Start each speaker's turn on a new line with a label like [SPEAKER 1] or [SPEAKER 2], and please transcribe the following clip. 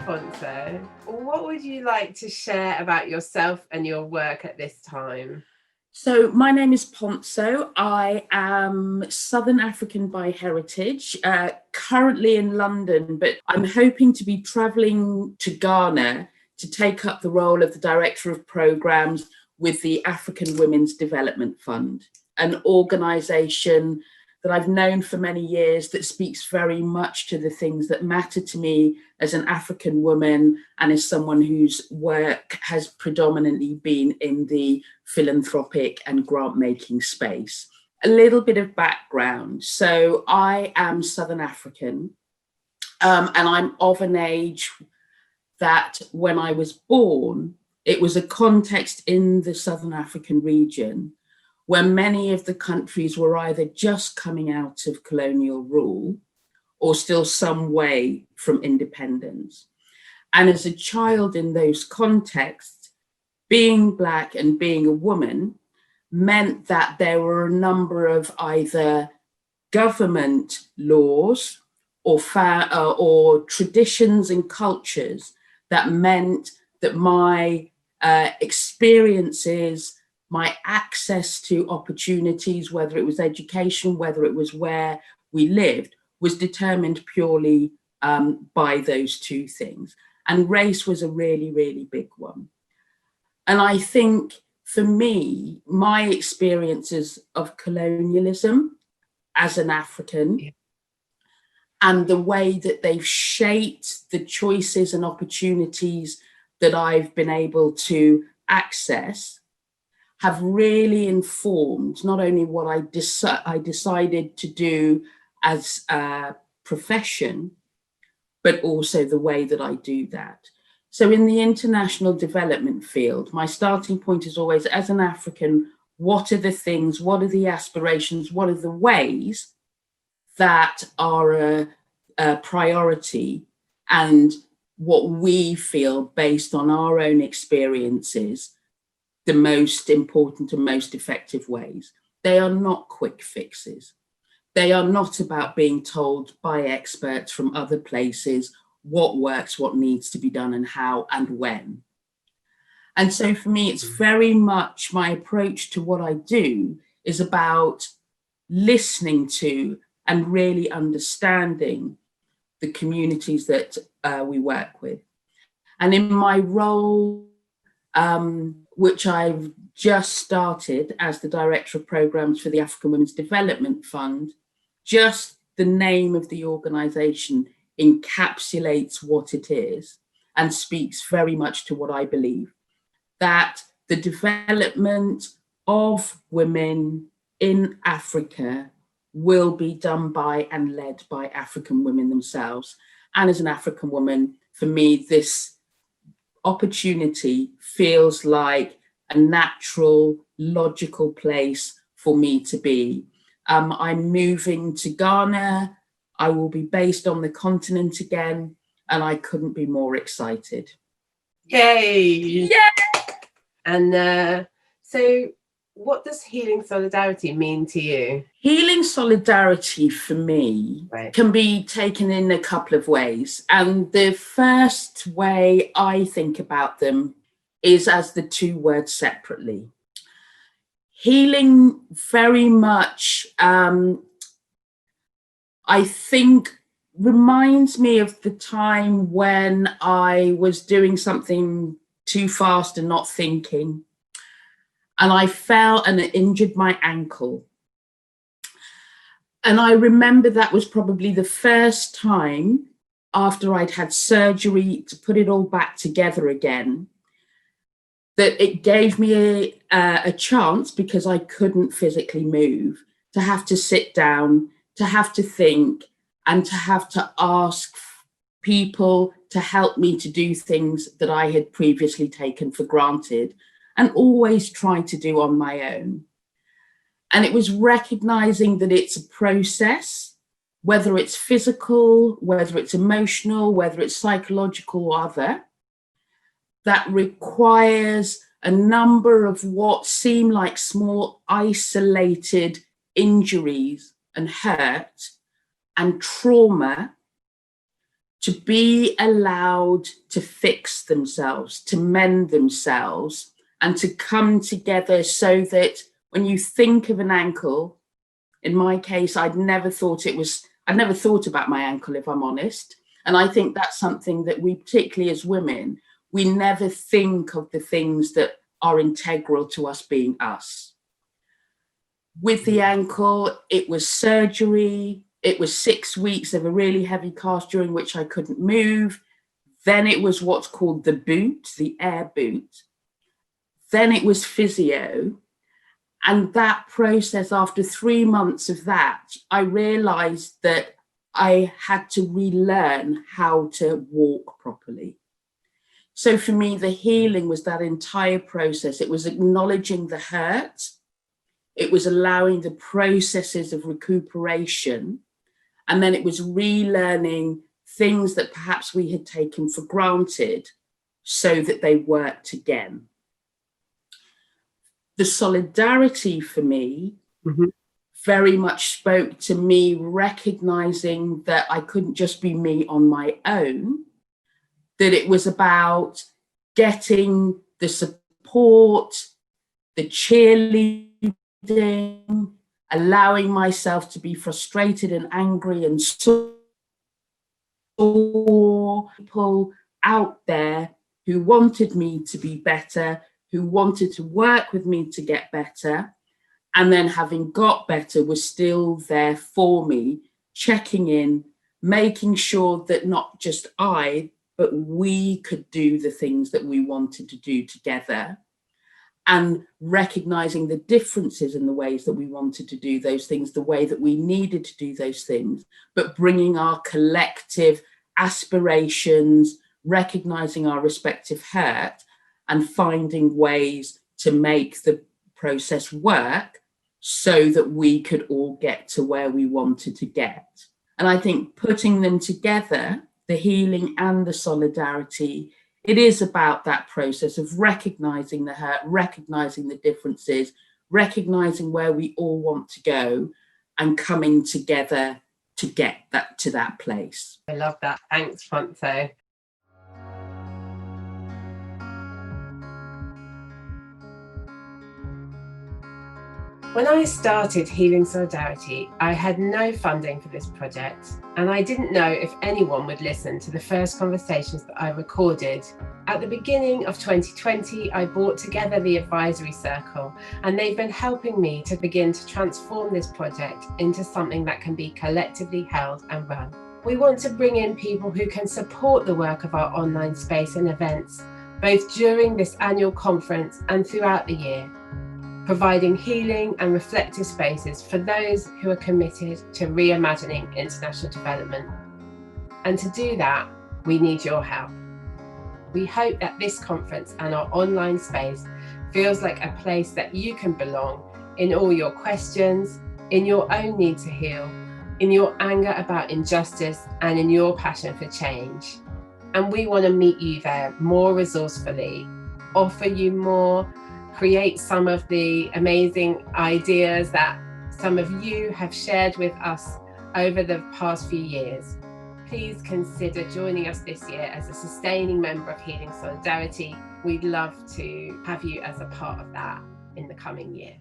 [SPEAKER 1] Pontso. What would you like to share about yourself and your work at this time?
[SPEAKER 2] So my name is Pontso. I am Southern African by heritage, currently in London, but I'm hoping to be travelling to Ghana to take up the role of the Director of Programmes with the African Women's Development Fund, an organisation that I've known for many years that speaks very much to the things that matter to me as an African woman and as someone whose work has predominantly been in the philanthropic and grant-making space. A little bit of background. So I am Southern African, and I'm of an age that when I was born, it was a context in the Southern African region where many of the countries were either just coming out of colonial rule or still some way from independence. And as a child in those contexts, being Black and being a woman meant that there were a number of either government laws or traditions and cultures that meant that my experiences, my access to opportunities, whether it was education, whether it was where we lived, was determined purely by those two things. And race was a really, really big one. And I think for me, my experiences of colonialism as an African and the way that they've shaped the choices and opportunities that I've been able to access have really informed not only what I decided to do as a profession, but also the way that I do that. So in the international development field, my starting point is always, as an African, what are the things, what are the aspirations, what are the ways that are a priority and what we feel based on our own experiences the most important and most effective ways. They are not quick fixes. They are not about being told by experts from other places what works, what needs to be done and how and when. And so for me, it's very much my approach to what I do is about listening to and really understanding the communities that we work with. And in my role, which I've just started as the Director of Programmes for the African Women's Development Fund, just the name of the organisation encapsulates what it is and speaks very much to what I believe, that the development of women in Africa will be done by and led by African women themselves. And as an African woman, for me, this opportunity feels like a natural, logical place for me to be. I'm moving to Ghana. I will be based on the continent again, and I couldn't be more excited.
[SPEAKER 1] Yay!
[SPEAKER 2] Yeah!
[SPEAKER 1] And so what does healing solidarity mean to you?
[SPEAKER 2] Healing solidarity for me can be taken in a couple of ways. And the first way I think about them is as the two words separately. Healing very much, I think, reminds me of the time when I was doing something too fast and not thinking. And I fell and it injured my ankle. And I remember that was probably the first time after I'd had surgery to put it all back together again, that it gave me a chance, because I couldn't physically move, to have to sit down, to have to think, and to have to ask people to help me to do things that I had previously taken for granted and always tried to do on my own. And it was recognizing that it's a process, whether it's physical, whether it's emotional, whether it's psychological or other, that requires a number of what seem like small isolated injuries and hurt and trauma to be allowed to fix themselves, to mend themselves, and to come together so that when you think of an ankle, in my case, I'd never thought about my ankle, if I'm honest. And I think that's something that we, particularly as women, we never think of the things that are integral to us being us. With the ankle, it was surgery. It was 6 weeks of a really heavy cast during which I couldn't move. Then it was what's called the boot, the air boot. Then it was physio. And that process, after 3 months of that, I realized that I had to relearn how to walk properly. So for me, the healing was that entire process. It was acknowledging the hurt. It was allowing the processes of recuperation. And then it was relearning things that perhaps we had taken for granted so that they worked again. The solidarity for me very much spoke to me recognizing that I couldn't just be me on my own, that it was about getting the support, the cheerleading, allowing myself to be frustrated and angry and saw people out there who wanted me to be better, who wanted to work with me to get better. And then having got better was still there for me, checking in, making sure that not just I, but we could do the things that we wanted to do together, and recognizing the differences in the ways that we wanted to do those things, the way that we needed to do those things, but bringing our collective aspirations, recognizing our respective hurt, and finding ways to make the process work so that we could all get to where we wanted to get. And I think putting them together, the healing and the solidarity, it is about that process of recognizing the hurt, recognizing the differences, recognizing where we all want to go, and coming together to get that to that place.
[SPEAKER 1] I love that. Thanks, Pontso. When I started Healing Solidarity, I had no funding for this project, and I didn't know if anyone would listen to the first conversations that I recorded. At the beginning of 2020, I brought together the advisory circle, and they've been helping me to begin to transform this project into something that can be collectively held and run. We want to bring in people who can support the work of our online space and events, both during this annual conference and throughout the year, providing healing and reflective spaces for those who are committed to reimagining international development. And to do that, we need your help. We hope that this conference and our online space feels like a place that you can belong in all your questions, in your own need to heal, in your anger about injustice, and in your passion for change. And we want to meet you there more resourcefully, offer you more, create some of the amazing ideas that some of you have shared with us over the past few years. Please consider joining us this year as a sustaining member of Healing Solidarity. We'd love to have you as a part of that in the coming year.